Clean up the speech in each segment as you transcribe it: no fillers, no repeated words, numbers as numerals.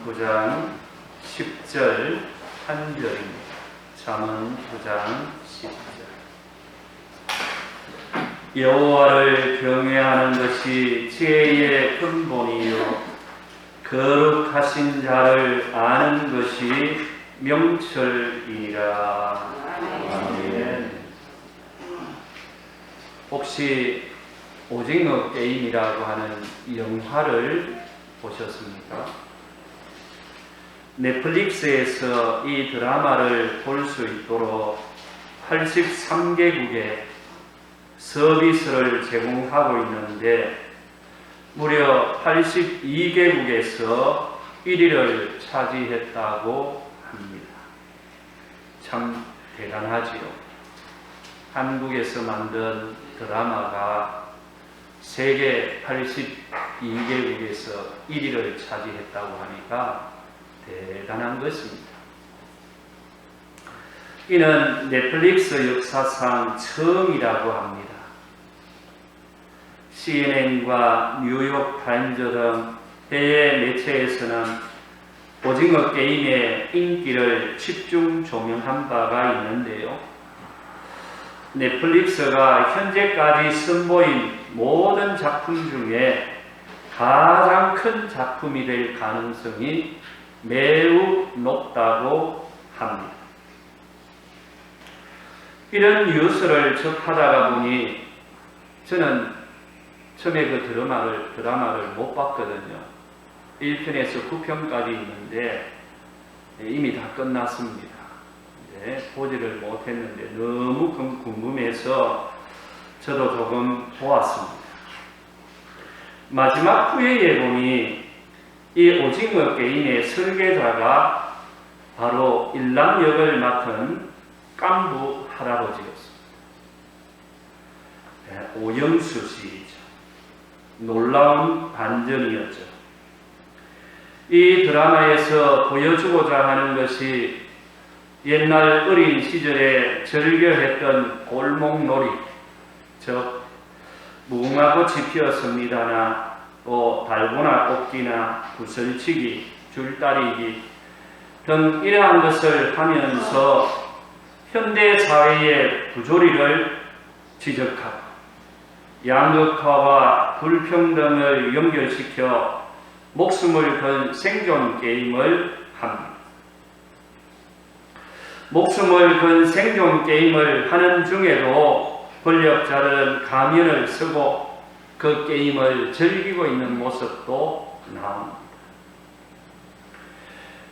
9장 10절 한 절입니다. 잠언 9장 10절. 여호와를 경외하는 것이 지혜의 근본이요 거룩하신 자를 아는 것이 명철이라. 아멘. 혹시 오징어 게임이라고 하는 영화를 보셨습니까? 넷플릭스에서 이 드라마를 볼 수 있도록 83개국에 서비스를 제공하고 있는데 무려 82개국에서 1위를 차지했다고 합니다. 참 대단하지요. 한국에서 만든 드라마가 세계 82개국에서 1위를 차지했다고 하니까 대단한 것입니다. 이는 넷플릭스 역사상 처음이라고 합니다. CNN과 뉴욕 타임즈 등 해외 매체에서는 오징어 게임의 인기를 집중 조명한 바가 있는데요. 넷플릭스가 현재까지 선보인 모든 작품 중에 가장 큰 작품이 될 가능성이 매우 높다고 합니다. 이런 뉴스를 접하다가 보니 저는 처음에 그 드라마를 못 봤거든요. 1편에서 9편까지 있는데 이미 다 끝났습니다. 보지를 못했는데 너무 궁금해서 저도 조금 보았습니다. 마지막 후에 보니 이 오징어 게임의 설계자가 바로 일남 역을 맡은 깐부 할아버지였습니다. 오영수 씨이죠. 놀라운 반전이었죠. 이 드라마에서 보여주고자 하는 것이 옛날 어린 시절에 즐겨했던 골목놀이, 즉 무궁화꽃이 피었습니다나 또 달고나 뽑기나 구슬치기, 줄다리기 등 이러한 것을 하면서 현대 사회의 부조리를 지적하고 양극화와 불평등을 연결시켜 목숨을 건 생존 게임을 합니다. 목숨을 건 생존 게임을 하는 중에도 권력자들은 가면을 쓰고 그 게임을 즐기고 있는 모습도 나옵니다.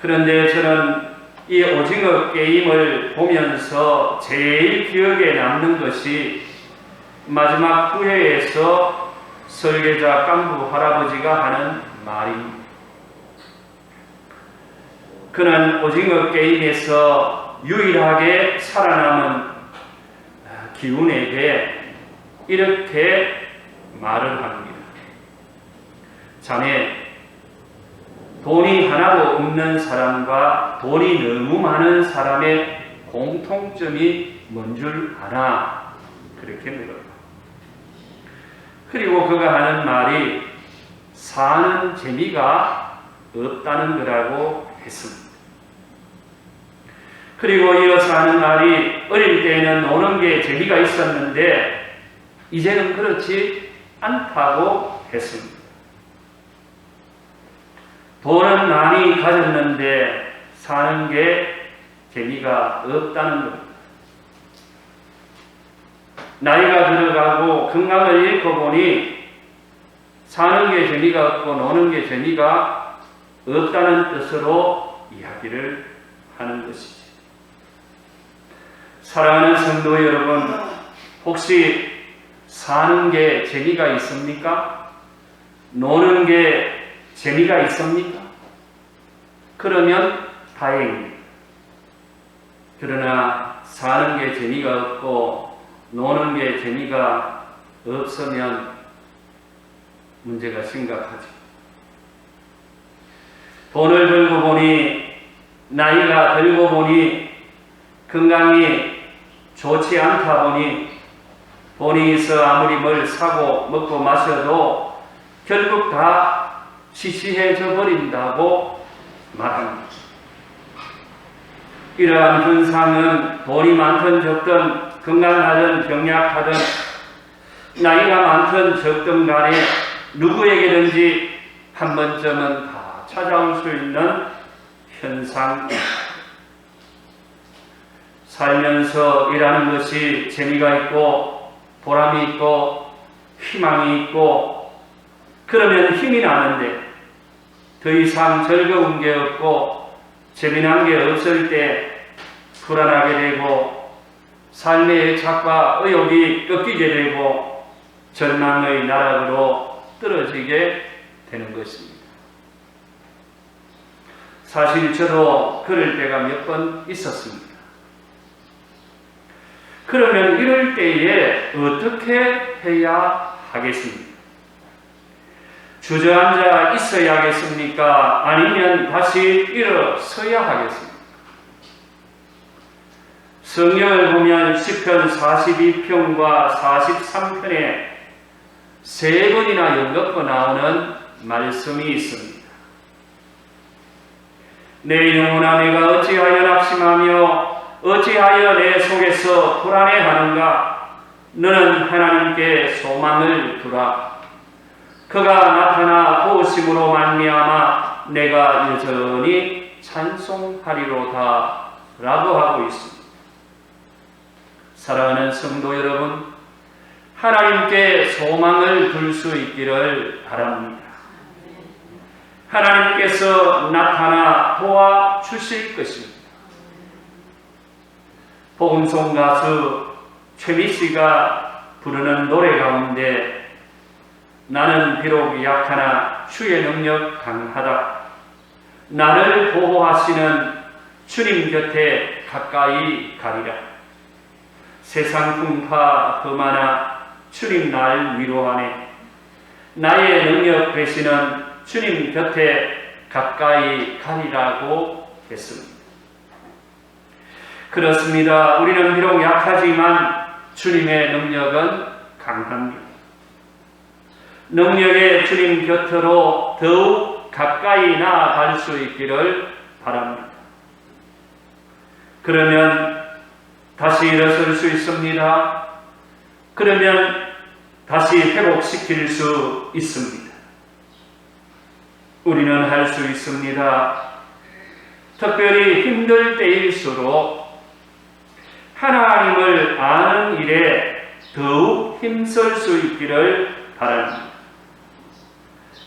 그런데 저는 이 오징어 게임을 보면서 제일 기억에 남는 것이 마지막 후회에서 설계자 깐부 할아버지가 하는 말입니다. 그는 오징어 게임에서 유일하게 살아남은 기훈에게 이렇게 말을 합니다. 자네, 돈이 하나도 없는 사람과 돈이 너무 많은 사람의 공통점이 뭔 줄 아나? 그렇게 물어요. 그리고 그가 하는 말이 사는 재미가 없다는 거라고 했습니다. 그리고 이어서 하는 말이 어릴 때는 노는 게 재미가 있었는데 이제는 그렇지 않다고 했습니다. 돈은 많이 가졌는데 사는 게 재미가 없다는 겁니다. 나이가 들어가고 건강을 잃고 보니 사는 게 재미가 없고 노는 게 재미가 없다는 뜻으로 이야기를 하는 것이죠. 사랑하는 성도 여러분, 혹시 사는 게 재미가 있습니까? 노는 게 재미가 있습니까? 그러면 다행입니다. 그러나 사는 게 재미가 없고 노는 게 재미가 없으면 문제가 심각하죠. 돈을 벌고 보니, 나이가 들고 보니, 건강이 좋지 않다 보니 돈이 있어 아무리 뭘 사고 먹고 마셔도 결국 다 시시해져 버린다고 말합니다. 이러한 현상은 돈이 많든 적든 건강하든 병약하든 나이가 많든 적든 간에 누구에게든지 한 번쯤은 다 찾아올 수 있는 현상입니다. 살면서 일하는 것이 재미가 있고 보람이 있고 희망이 있고 그러면 힘이 나는데 더 이상 즐거운 게 없고 재미난 게 없을 때 불안하게 되고 삶의 애착과 의욕이 꺾이게 되고 절망의 나락으로 떨어지게 되는 것입니다. 사실 저도 그럴 때가 몇 번 있었습니다. 그러면 이럴 때에 어떻게 해야 하겠습니까? 주저앉아 있어야겠습니까? 아니면 다시 일어서야 하겠습니까? 성경을 보면 시편 42편과 43편에 세 번이나 연거푸 나오는 말씀이 있습니다. 내 영혼아 내가 어찌하여 낙심하며 어찌하여 내 속에서 불안해하는가? 너는 하나님께 소망을 두라. 그가 나타나 도우심으로 말미암아 내가 여전히 찬송하리로다 라고 하고 있습니다. 사랑하는 성도 여러분, 하나님께 소망을 둘 수 있기를 바랍니다. 하나님께서 나타나 도와주실 것입니다. 복음송 가수 최미 씨가 부르는 노래 가운데 나는 비록 약하나 주의 능력 강하다. 나를 보호하시는 주님 곁에 가까이 가리라. 세상 풍파 그 많아 주님 날 위로하네. 나의 능력 되시는 주님 곁에 가까이 가리라고 했습니다. 그렇습니다. 우리는 비록 약하지만 주님의 능력은 강합니다. 능력의 주님 곁으로 더욱 가까이 나아갈 수 있기를 바랍니다. 그러면 다시 일어설 수 있습니다. 그러면 다시 회복시킬 수 있습니다. 우리는 할 수 있습니다. 특별히 힘들 때일수록 하나님을 아는 일에 더욱 힘쓸 수 있기를 바랍니다.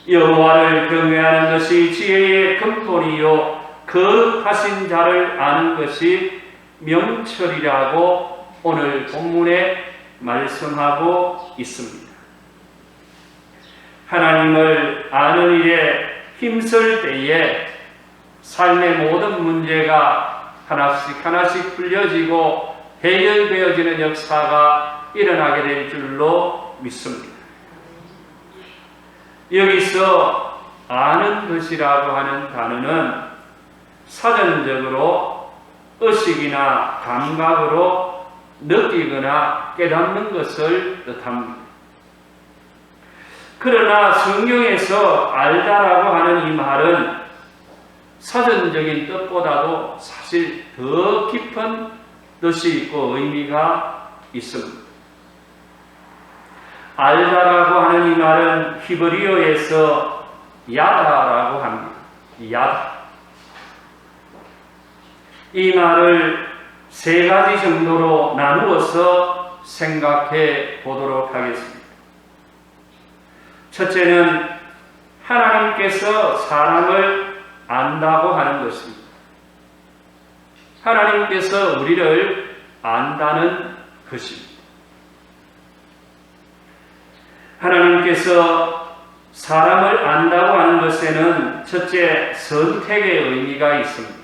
여호와를 경외하는 것이 지혜의 근본이요 거룩하신 자를 아는 것이 명철이라고 오늘 본문에 말씀하고 있습니다. 하나님을 아는 일에 힘쓸 때에 삶의 모든 문제가 하나씩 풀려지고 해결되어지는 역사가 일어나게 될 줄로 믿습니다. 여기서 아는 것이라고 하는 단어는 사전적으로 의식이나 감각으로 느끼거나 깨닫는 것을 뜻합니다. 그러나 성경에서 알다라고 하는 이 말은 사전적인 뜻보다도 사실 더 깊은 뜻이 있고 의미가 있습니다. 알다라고 하는 이 말은 히브리어에서 야다라고 합니다. 야다. 이 말을 세 가지 정도로 나누어서 생각해 보도록 하겠습니다. 첫째는 하나님께서 사람을 안다고 하는 것입니다. 하나님께서 우리를 안다는 것입니다. 하나님께서 사람을 안다고 하는 것에는 첫째 선택의 의미가 있습니다.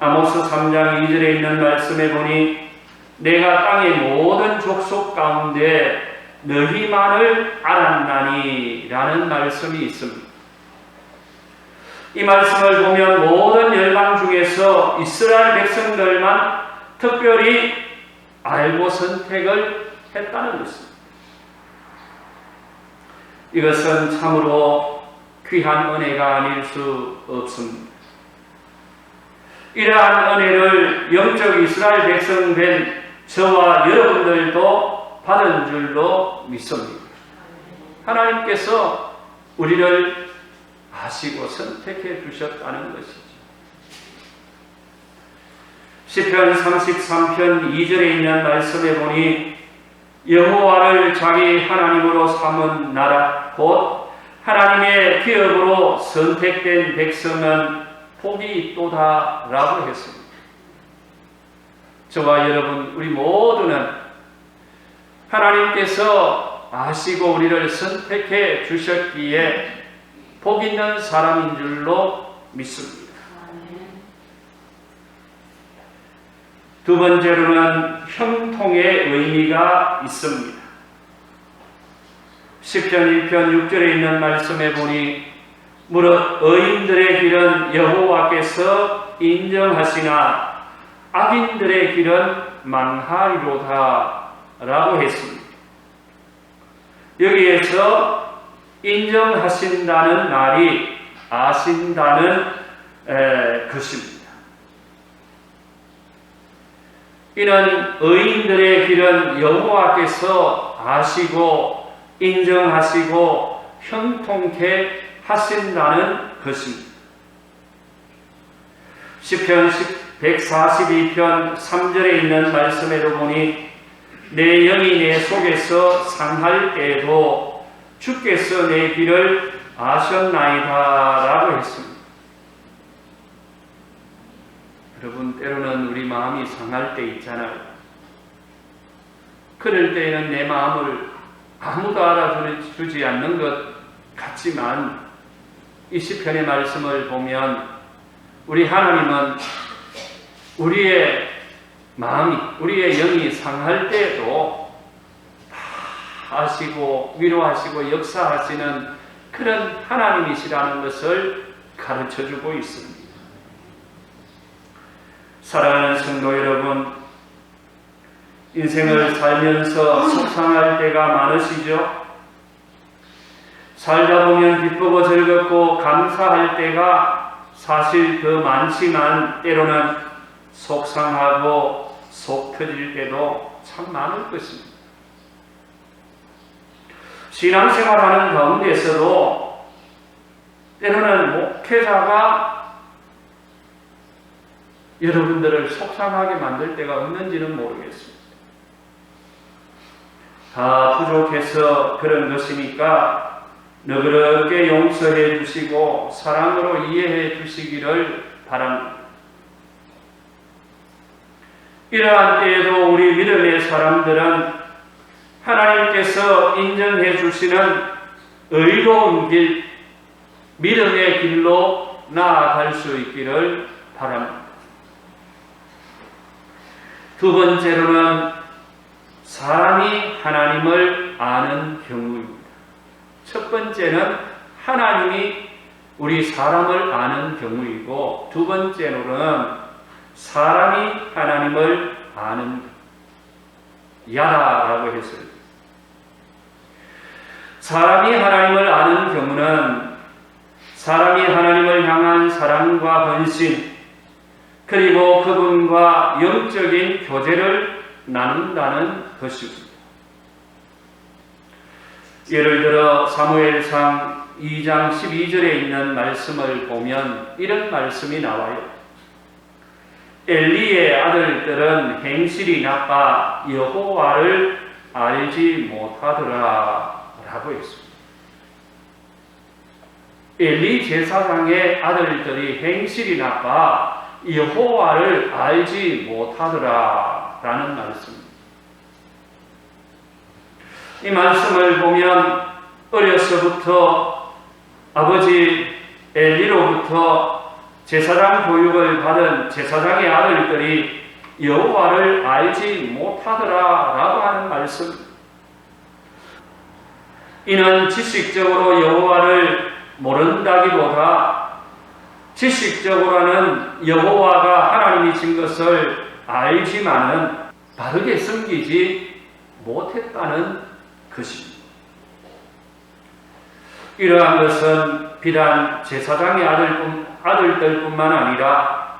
아모스 3장 2절에 있는 말씀에 보니 내가 땅의 모든 족속 가운데 너희만을 알았나니 라는 말씀이 있습니다. 이 말씀을 보면 모든 열방 중에서 이스라엘 백성들만 특별히 알고 선택을 했다는 것입니다. 이것은 참으로 귀한 은혜가 아닐 수 없습니다. 이러한 은혜를 영적 이스라엘 백성 된 저와 여러분들도 받은 줄로 믿습니다. 하나님께서 우리를 아시고 선택해 주셨다는 것이죠. 시편 33편 2절에 있는 말씀에 보니 여호와를 자기 하나님으로 삼은 나라 곧 하나님의 기업으로 선택된 백성은 복이 있도다 라고 했습니다. 저와 여러분 우리 모두는 하나님께서 아시고 우리를 선택해 주셨기에 복 있는 사람인 줄로 믿습니다. 두 번째로는 형통의 의미가 있습니다. 시편 1편 6절에 있는 말씀에 보니 무릇 의인들의 길은 여호와께서 인정하시나 악인들의 길은 망하리로다 라고 했습니다. 여기에서 인정하신다는 말이 아신다는 것입니다. 이는 의인들의 길은 여호와께서 아시고 인정하시고 형통케 하신다는 것입니다. 시편 142편 3절에 있는 말씀에도 보니 내 영이 내 속에서 상할 때에도 주께서 내 길을 아셨나이다 라고 했습니다. 여러분 때로는 우리 마음이 상할 때 있잖아요. 그럴 때에는 내 마음을 아무도 알아주지 않는 것 같지만 이 시편의 말씀을 보면 우리 하나님은 우리의 마음이 우리의 영이 상할 때에도 다 아시고 위로하시고 역사하시는 그런 하나님이시라는 것을 가르쳐주고 있습니다. 사랑하는 성도 여러분, 인생을 살면서 속상할 때가 많으시죠? 살다 보면 기쁘고 즐겁고 감사할 때가 사실 더 많지만 때로는 속상하고 속 터질 때도 참 많을 것입니다. 신앙생활하는 가운데서도 때로는 목회자가 여러분들을 속상하게 만들 때가 없는지는 모르겠습니다. 다 부족해서 그런 것이니까 너그럽게 용서해 주시고 사랑으로 이해해 주시기를 바랍니다. 이러한 때에도 우리 믿음의 사람들은 하나님께서 인정해 주시는 의로운 길, 믿음의 길로 나아갈 수 있기를 바랍니다. 두 번째로는 사람이 하나님을 아는 경우입니다. 첫 번째는 하나님이 우리 사람을 아는 경우이고 두 번째로는 사람이 하나님을 아는 야라라고 했어요. 사람이 하나님을 아는 경우는 사람이 하나님을 향한 사랑과 헌신 그리고 그분과 영적인 교제를 나눈다는 것입니다. 예를 들어 사무엘상 2장 12절에 있는 말씀을 보면 이런 말씀이 나와요. 엘리의 아들들은 행실이 나빠 여호와를 알지 못하더라 라고 했습니다. 엘리 제사장의 아들들이 행실이 나빠 여호와를 알지 못하더라 라는 말씀입니다. 이 말씀을 보면 어려서부터 아버지 엘리로부터 제사장 교육을 받은 제사장의 아들들이 여호와를 알지 못하더라 라고 하는 말씀. 이는 지식적으로 여호와를 모른다기보다 지식적으로는 여호와가 하나님이신 것을 알지만은 바르게 섬기지 못했다는 것입니다. 이러한 것은 비단 제사장의 아들들뿐만 아니라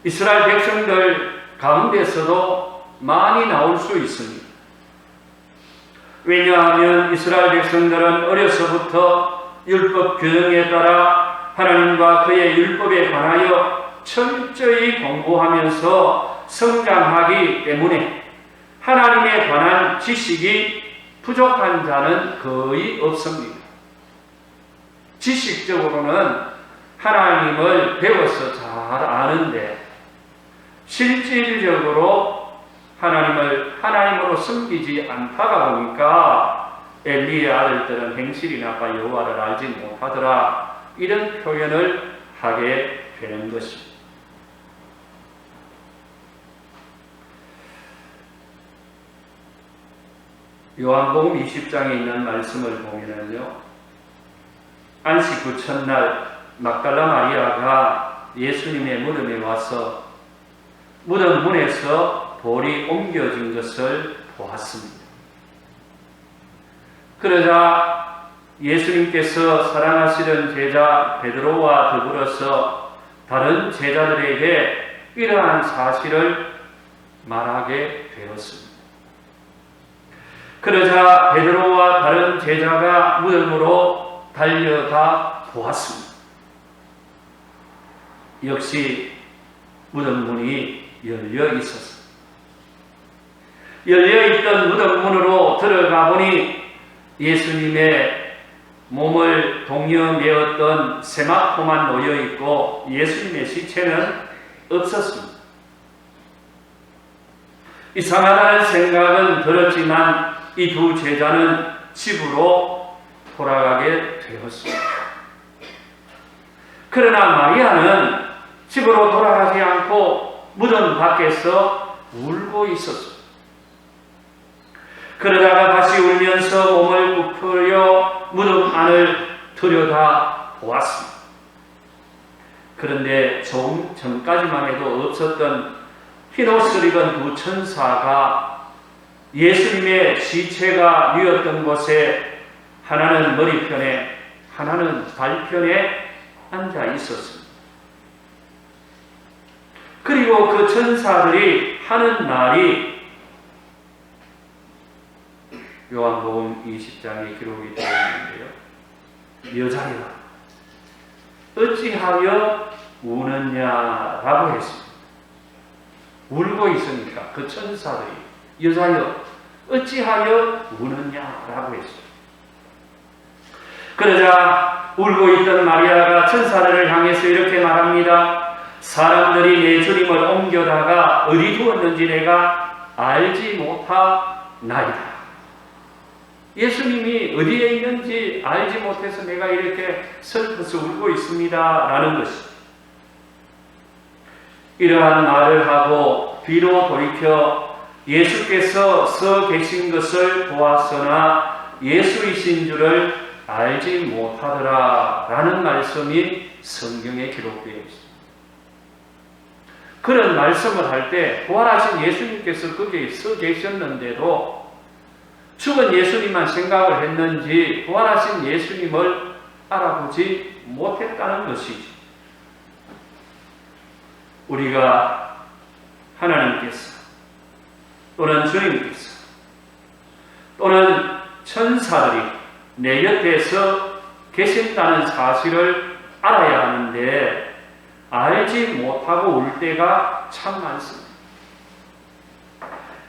이스라엘 백성들 가운데서도 많이 나올 수 있습니다. 왜냐하면 이스라엘 백성들은 어려서부터 율법 규정에 따라 하나님과 그의 율법에 관하여 철저히 공부하면서 성장하기 때문에 하나님에 관한 지식이 부족한 자는 거의 없습니다. 지식적으로는 하나님을 배워서 잘 아는데 실질적으로 하나님으로 섬기지 않다가 보니까 엘리의 아들들은 행실이 나빠 여호와를 알지 못하더라, 이런 표현을 하게 되는 것입니다. 요한복음 20장에 있는 말씀을 보면은요, 안식 후 첫날 막달라 마리아가 예수님의 무덤에 와서 무덤 문에서 돌이 옮겨진 것을 보았습니다. 그러자 예수님께서 사랑하시는 제자 베드로와 더불어서 다른 제자들에게 이러한 사실을 말하게 되었습니다. 그러자 베드로와 다른 제자가 무덤으로 달려가 보았습니다. 역시 무덤 문이 열려 있었습니다. 열려있던 무덤 문으로 들어가 보니 예수님의 몸을 동여 메었던 세마포만 놓여 있고 예수님의 시체는 없었습니다. 이상하다는 생각은 들었지만 이 두 제자는 집으로 돌아가게 되었습니다. 그러나 마리아는 집으로 돌아가지 않고 무덤 밖에서 울고 있었습니다. 그러다가 다시 울면서 몸을 부풀려 무덤 안을 들여다 보았습니다. 그런데 좀 전까지만 해도 없었던 흰옷을 입은 두 천사가 예수님의 시체가 누웠던 곳에 하나는 머리편에 하나는 발편에 앉아 있었습니다. 그리고 그 천사들이 하는 말이 요한복음 20장에 기록이 되어 있는데요, 여자여 어찌하여 우느냐라고 했습니다. 울고 있으니까 그 천사들이 여자여 어찌하여 우느냐라고 했습니다. 그러자 울고 있던 마리아가 천사들을 향해서 이렇게 말합니다. 사람들이 내 주님을 옮겨다가 어디 두었는지 내가 알지 못하나이다. 예수님이 어디에 있는지 알지 못해서 내가 이렇게 슬퍼서 울고 있습니다 라는 것입니다. 이러한 말을 하고 뒤로 돌이켜 예수께서 서 계신 것을 보았으나 예수이신 줄을 알지 못하더라 라는 말씀이 성경에 기록되어 있습니다. 그런 말씀을 할 때 부활하신 예수님께서 거기에 서 계셨는데도 죽은 예수님만 생각을 했는지 부활하신 예수님을 알아보지 못했다는 것이지. 우리가 하나님께서 또는 주님께서 또는 천사들이 내 곁에서 계신다는 사실을 알아야 하는데 알지 못하고 울 때가 참 많습니다.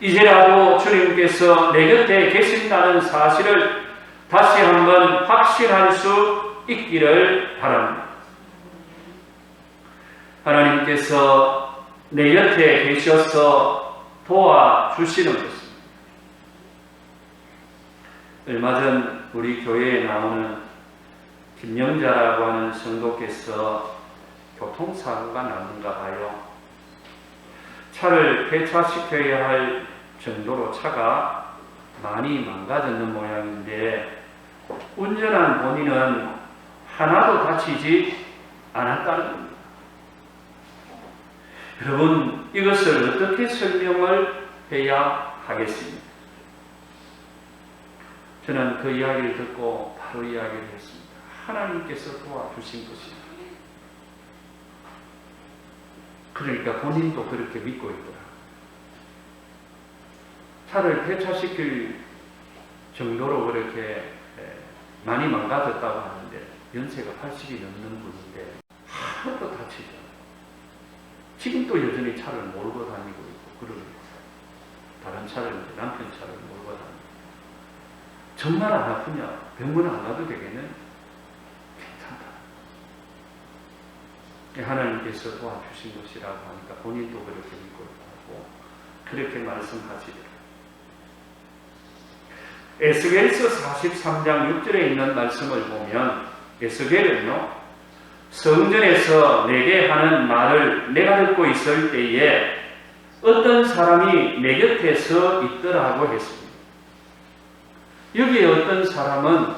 이제라도 주님께서 내 곁에 계신다는 사실을 다시 한번 확신할 수 있기를 바랍니다. 하나님께서 내 곁에 계셔서 도와주시는 것입니다. 얼마 전 우리 교회에 나오는 김영자라고 하는 성도께서 교통사고가 났는가 봐요. 차를 폐차시켜야 할 정도로 차가 많이 망가졌는 모양인데 운전한 본인은 하나도 다치지 않았다는 겁니다. 여러분, 이것을 어떻게 설명을 해야 하겠습니까? 저는 그 이야기를 듣고 바로 이야기를 했습니다. 하나님께서 도와주신 것이다. 그러니까 본인도 그렇게 믿고 있더라. 차를 폐차시킬 정도로 그렇게 많이 망가졌다고 하는데 연세가 80이 넘는 분인데 하나도 다치지 않아요. 지금도 여전히 차를 몰고 다니고 있고 그러고 다른 차를 이제 남편 차를 몰고 다니고 정말 안 아프냐? 병원 안 가도 되겠네? 괜찮다. 하나님께서 도와주신 것이라고 하니까 본인도 그렇게 믿고 있고 그렇게 말씀하시더라고요. 에스겔서 43장 6절에 있는 말씀을 보면 에스겔은요, 성전에서 내게 하는 말을 내가 듣고 있을 때에 어떤 사람이 내 곁에 서 있더라고 했습니다. 여기에 어떤 사람은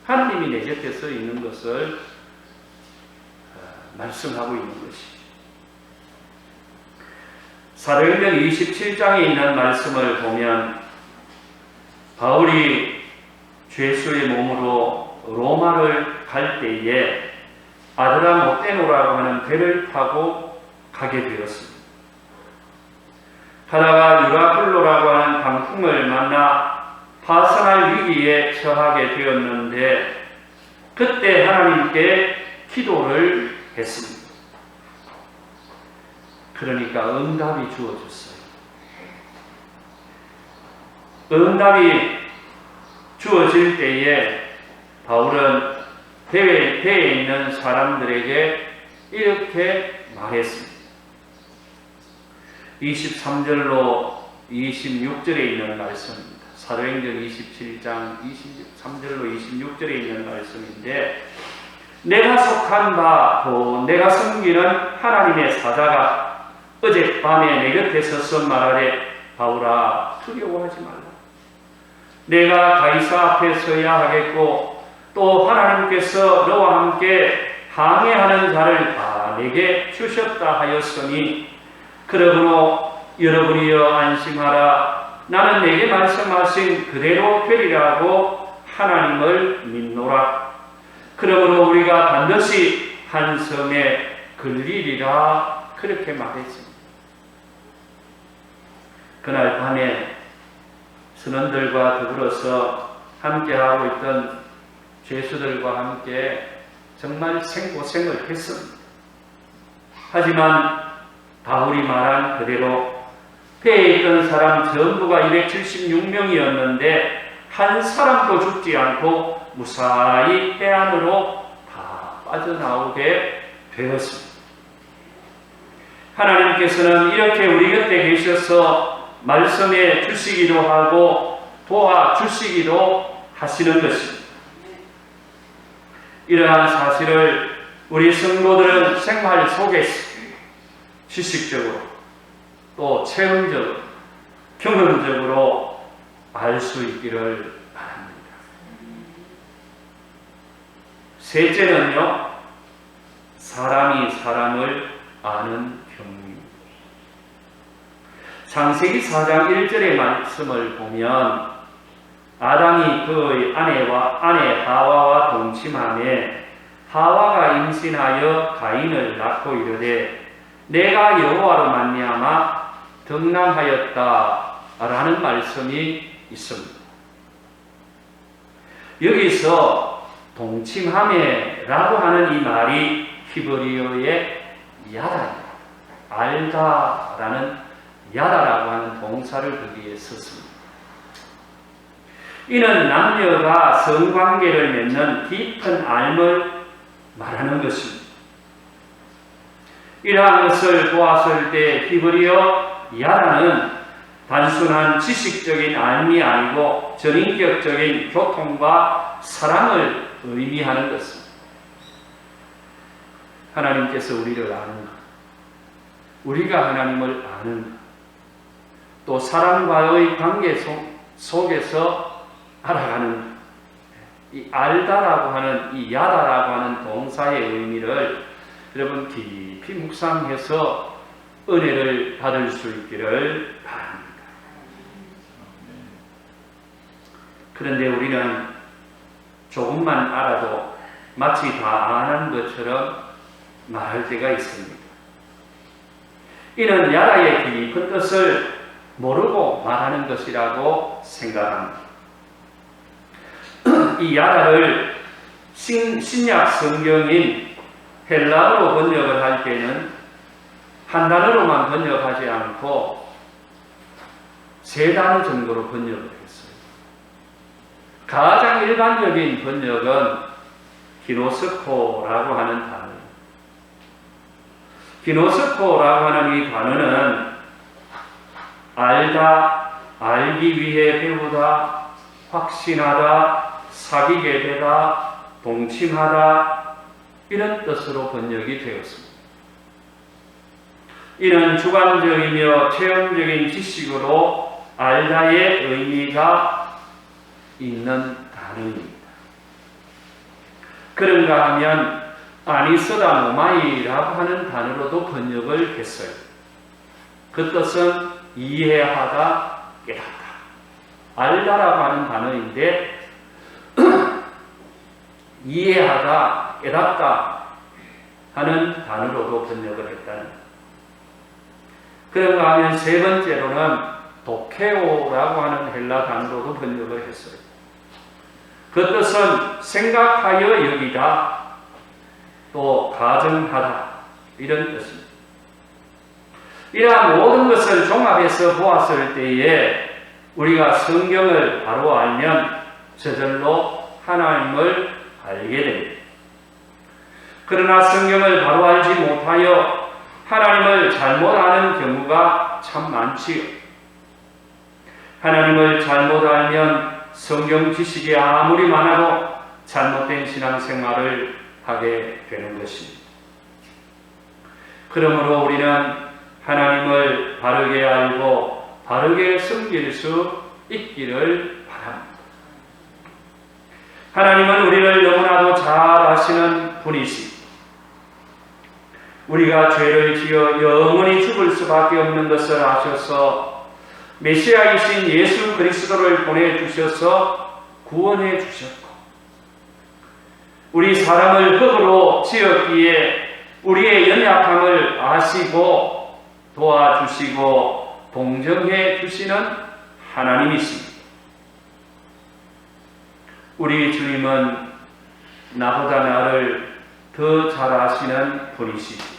하나님이 내 곁에 서 있는 것을 말씀하고 있는 것이죠. 사도행전 27장에 있는 말씀을 보면 바울이 죄수의 몸으로 로마를 갈 때에 아드라모테노라고 하는 배를 타고 가게 되었습니다. 가다가 유라굴로라고 하는 강풍을 만나 파선할 위기에 처하게 되었는데 그때 하나님께 기도를 했습니다. 그러니까 응답이 주어졌어요. 응답이 주어질 때에 바울은 배에 있는 사람들에게 이렇게 말했습니다. 23절로 26절에 있는 말씀입니다. 사도행전 27장 23절로 26절에 있는 말씀인데 내가 속한 바 또 내가 섬기는 하나님의 사자가 어젯밤에 내 곁에 서서 말하되 바울아 두려워하지 말라. 내가 가이사 앞에 서야 하겠고 또 하나님께서 너와 함께 항해하는 자를 다 내게 주셨다 하였으니 그러므로 여러분이여 안심하라. 나는 내게 말씀하신 그대로 되리라고 하나님을 믿노라. 그러므로 우리가 반드시 한 섬에 걸리리라. 그렇게 말했습니다. 그날 밤에 선원들과 더불어서 함께하고 있던 죄수들과 함께 정말 생고생을 했습니다. 하지만 바울이 말한 그대로 배에 있던 사람 전부가 276명이었는데 한 사람도 죽지 않고 무사히 해안으로 다 빠져나오게 되었습니다. 하나님께서는 이렇게 우리 곁에 계셔서 말씀해 주시기도 하고 도와주시기도 하시는 것입니다. 이러한 사실을 우리 성도들은 생활 속에서 지식적으로 또 체험적으로 경험적으로 알 수 있기를 바랍니다. 셋째는요, 사람이 사람을 아는 경륜입니다. 창세기 4장 1절의 말씀을 보면 아담이 그의 아내 하와와 동침하매 하와가 임신하여 가인을 낳고 이르되 내가 여호와로 말미암아 덕남하였다라는 말씀이 있습니다. 여기서 동침하매라고 하는 이 말이 히브리어의 야다입니다. 알다라는 야다라고 하는 동사를 거기에 썼습니다. 이는 남녀가 성관계를 맺는 깊은 알을 말하는 것입니다. 이러한 것을 보았을 때 히브리어 야다는 단순한 지식적인 알미 아니고 전인격적인 교통과 사랑을 의미하는 것입니다. 하나님께서 우리를 아는 것, 우리가 하나님을 아는 것, 또 사람과의 관계 속에서 알아가는 것, 이 알다라고 하는 이 야다라고 하는 동사의 의미를 여러분 깊이 묵상해서 은혜를 받을 수 있기를 바랍니다. 그런데 우리는 조금만 알아도 마치 다 아는 것처럼 말할 때가 있습니다. 이는 야라의 깊은 뜻을 모르고 말하는 것이라고 생각합니다. 이 야라를 신약 성경인 헬라어로 번역을 할 때는 한 단어로만 번역하지 않고 세 단어 정도로 번역을 했어요. 가장 일반적인 번역은 기노스코라고 하는 단어입니다. 기노스코라고 하는 이 단어는 알다, 알기 위해 배우다, 확신하다, 사귀게 되다, 동침하다 이런 뜻으로 번역이 되었습니다. 이는 주관적이며 체험적인 지식으로 알다의 의미가 있는 단어입니다. 그런가 하면 아니서다 노마이라고 하는 단어로도 번역을 했어요. 그 뜻은 이해하다, 깨닫다. 알다라고 하는 단어인데 이해하다, 깨닫다 하는 단어로도 번역을 했다는. 그런가 하면 세 번째로는 도케오라고 하는 헬라 단어로도 번역을 했어요. 그 뜻은 생각하여 여기다, 또 가정하다 이런 뜻입니다. 이러한 모든 것을 종합해서 보았을 때에 우리가 성경을 바로 알면 저절로 하나님을 알게 됩니다. 그러나 성경을 바로 알지 못하여 하나님을 잘못 아는 경우가 참 많지요. 하나님을 잘못 알면 성경 지식이 아무리 많아도 잘못된 신앙생활을 하게 되는 것입니다. 그러므로 우리는 하나님을 바르게 알고 바르게 섬길 수 있기를 바랍니다. 하나님은 우리를 너무나도 잘 아시는 분이십니다. 우리가 죄를 지어 영원히 죽을 수밖에 없는 것을 아셔서 메시아이신 예수 그리스도를 보내주셔서 구원해 주셨고, 우리 사람을 흙으로 지었기에 우리의 연약함을 아시고 도와주시고 동정해 주시는 하나님이십니다. 우리 주님은 나보다 나를 더 잘 아시는 분이시죠.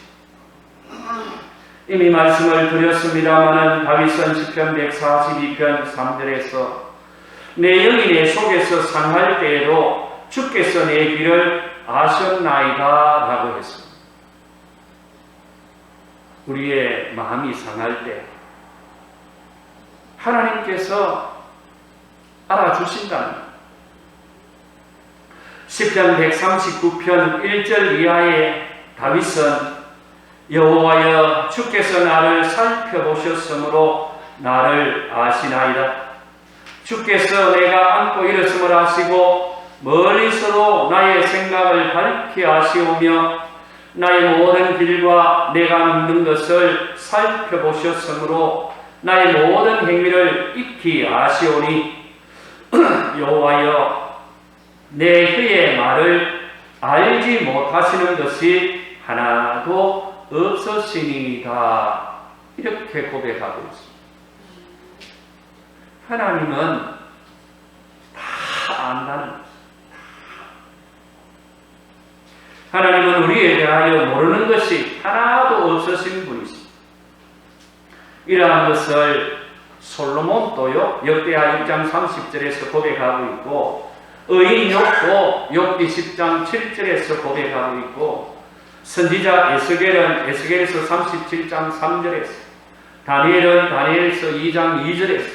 이미 말씀을 드렸습니다마는 다윗은 시편 142편 3절에서 내 영이 내 속에서 상할 때에도 주께서 내 길을 아셨나이다 라고 했습니다. 우리의 마음이 상할 때 하나님께서 알아주신다는, 시편 139편 1절 이하의 다윗은 여호와여 주께서 나를 살펴보셨으므로 나를 아시나이다. 주께서 내가 안고 일었음을 아시고 멀리서도 나의 생각을 밝히 아시오며 나의 모든 길과 내가 묻는 것을 살펴보셨으므로 나의 모든 행위를 익히 아시오니 여호와여 내 혀의 말을 알지 못하시는 것이 하나도 없으시니이다. 이렇게 고백하고 있습니다. 하나님은 다 안다는 것입니다. 하나님은 우리에 대하여 모르는 것이 하나도 없으신 분이십니다. 이러한 것을 솔로몬도요 역대하 6장 30절에서 고백하고 있고, 의인 욥도 욥기 10장 7절에서 고백하고 있고, 선지자 에스겔은 에스겔에서 37장 3절에서, 다니엘은 다니엘에서 2장 2절에서,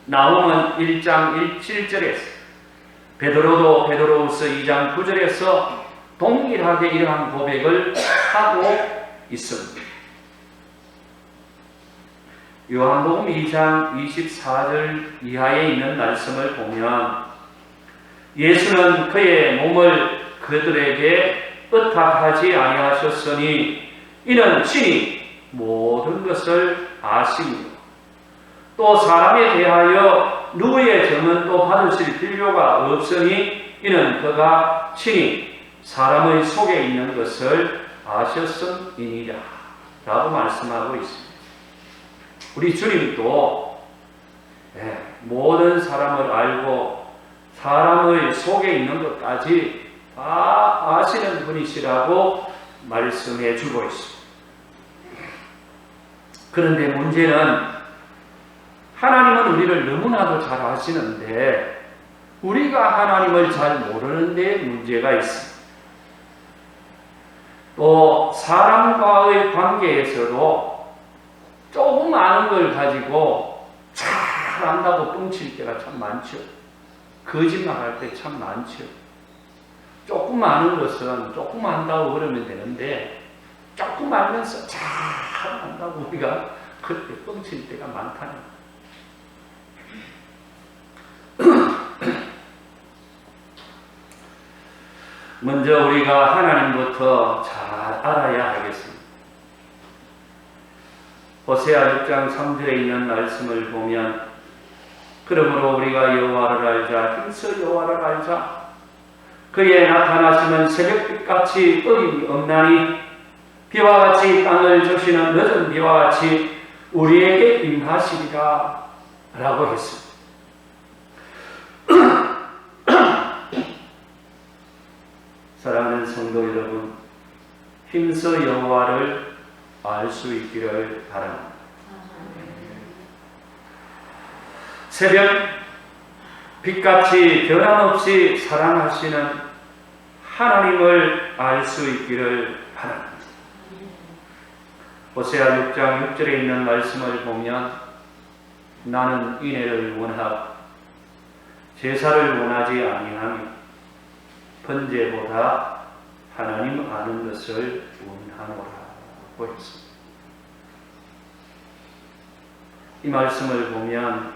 나홈은 1장 7절에서, 베드로도 베드로후서 2장 9절에서 동일하게 이러한 고백을 하고 있습니다. 요한복음 2장 24절 이하에 있는 말씀을 보면 예수는 그의 몸을 그들에게 의탁하지 아니하셨으니 이는 친히 모든 것을 아시며 또 사람에 대하여 누구의 영은 받으실 필요가 없으니 이는 그가 친히 사람의 속에 있는 것을 아셨음이니라 라고 말씀하고 있습니다. 우리 주님도 모든 사람을 알고 사람의 속에 있는 것까지 다 아시는 분이시라고 말씀해 주고 있습니다. 그런데 문제는 하나님은 우리를 너무나도 잘 아시는데 우리가 하나님을 잘 모르는 데 문제가 있습니다. 또 사람과의 관계에서도 조금 아는 걸 가지고 잘 안다고 뻥칠 때가 참 많죠. 거짓말할 때 참 많죠. 조금 아는 것은 조금 안다고 그러면 되는데 조금 알면서 잘 안다고 우리가 그렇게 뻥칠 때가 많다는 거예요. 먼저 우리가 하나님부터 잘 알아야 하겠습니다. 호세아 6장 3절에 있는 말씀을 보면 그러므로 우리가 여호와를 알자 힘써 여호와를 알자 그의 나타나심은 새벽빛같이 어림이 없나니 비와 같이 땅을 적시는 늦은 비와 같이 우리에게 임하시리라 라고 했습니다. 사랑하는 성도 여러분, 힘써 여호와를 알 수 있기를 바랍니다. 새벽 빛같이 변함없이 사랑하시는 하나님을 알 수 있기를 바랍니다. 호세아 6장 6절에 있는 말씀을 보면 나는 인애를 원하고 제사를 원하지 아니하며 번제보다 하나님 아는 것을 원하노라고 했습니다. 이 말씀을 보면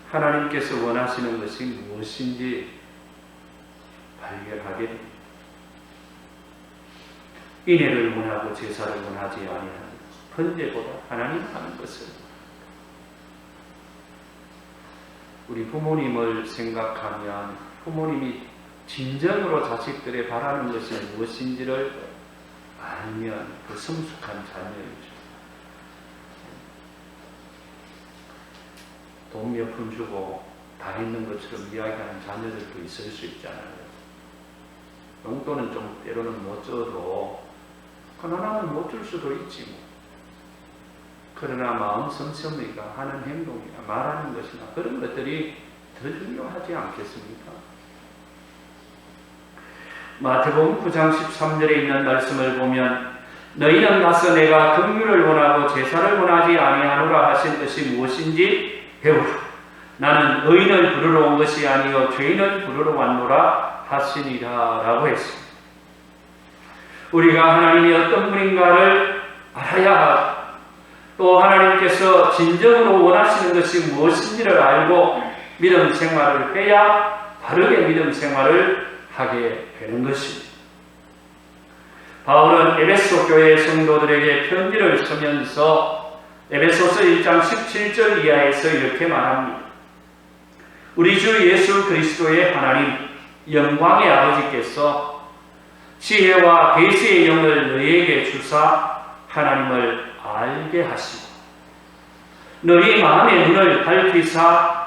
하나님께서 원하시는 것이 무엇인지 발견하게 됩니다. 인애를 원하고 제사를 원하지 아니하는 번제보다 하나님 아는 것을. 우리 부모님을 생각하면 부모님이 진정으로 자식들의 바라는 것이 무엇인지를 알면 그 성숙한 자녀이죠. 돈 몇 푼 주고 다 있는 것처럼 이야기하는 자녀들도 있을 수 있잖아요. 용돈은 좀 때로는 못 줘도 하나는 못 줄 수도 있지 뭐. 그러나 마음 씀씀이가 하는 행동이나 말하는 것이나 그런 것들이 더 중요하지 않겠습니까? 마태복음 9장 13절에 있는 말씀을 보면 너희는 가서 내가 긍휼을 원하고 제사를 원하지 아니하노라 하신 것이 무엇인지 배우라. 나는 의인을 부르러 온 것이 아니요 죄인을 부르러 왔노라 하시니라 라고 했습니다. 우리가 하나님이 어떤 분인가를 알아야 하고 또 하나님께서 진정으로 원하시는 것이 무엇인지를 알고 믿음 생활을 해야 바르게 믿음 생활을 하게 되는 것입니다. 바울은 에베소 교회 성도들에게 편지를 쓰면서 에베소서 1장 17절 이하에서 이렇게 말합니다. 우리 주 예수 그리스도의 하나님 영광의 아버지께서 지혜와 계시의 영을 너희에게 주사 하나님을 알게 하시고 너희 마음의 눈을 밝히사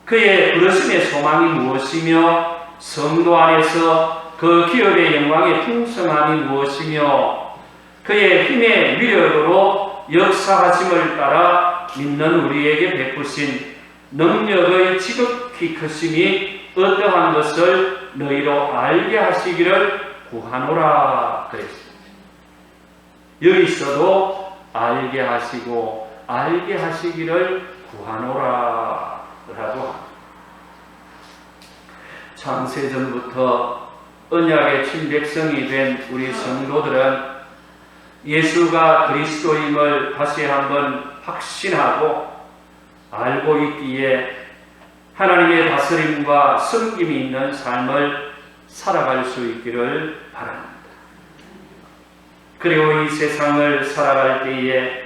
그의 부르심의 소망이 무엇이며 성도 안에서 그 기업의 영광의 풍성함이 무엇이며 그의 힘의 위력으로 역사하심을 따라 믿는 우리에게 베푸신 능력의 지극히 크심이 어떠한 것을 너희로 알게 하시기를 구하노라 그랬습니다. 여기서도 알게 하시고 알게 하시기를 구하노라 라고 합니다. 창세전부터 언약의 친백성이 된 우리 성도들은 예수가 그리스도임을 다시 한번 확신하고 알고 있기에 하나님의 다스림과 섬김이 있는 삶을 살아갈 수 있기를 바랍니다. 그리고 이 세상을 살아갈 때에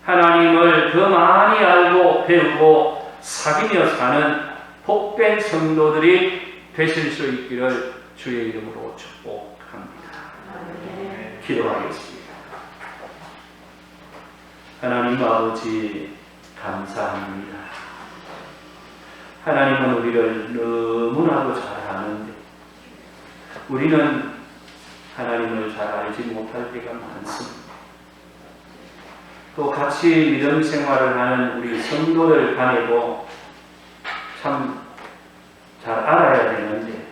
하나님을 더 많이 알고 배우고 사귀며 사는 복된 성도들이 되실 수 있기를 주의 이름으로 축복합니다. 기도하겠습니다. 하나님 아버지 감사합니다. 하나님은 우리를 너무나도 잘 아는데 우리는 하나님을 잘 알지 못할 때가 많습니다. 또 같이 믿음 생활을 하는 우리 성도들 간에도 참 잘 알아야 되는데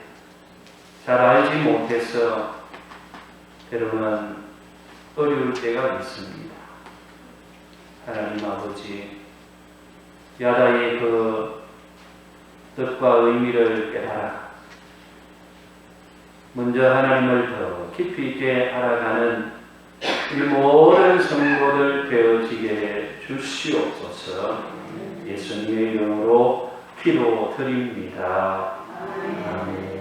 잘 알지 못해서 때로는 어려울 때가 있습니다. 하나님 아버지, 야다의 그 뜻과 의미를 깨달아 먼저 하나님을 더 깊이 있게 알아가는 이 모든 성도들 되어지게 해 주시옵소서. 예수님의 이름으로 기도드립니다. 아멘.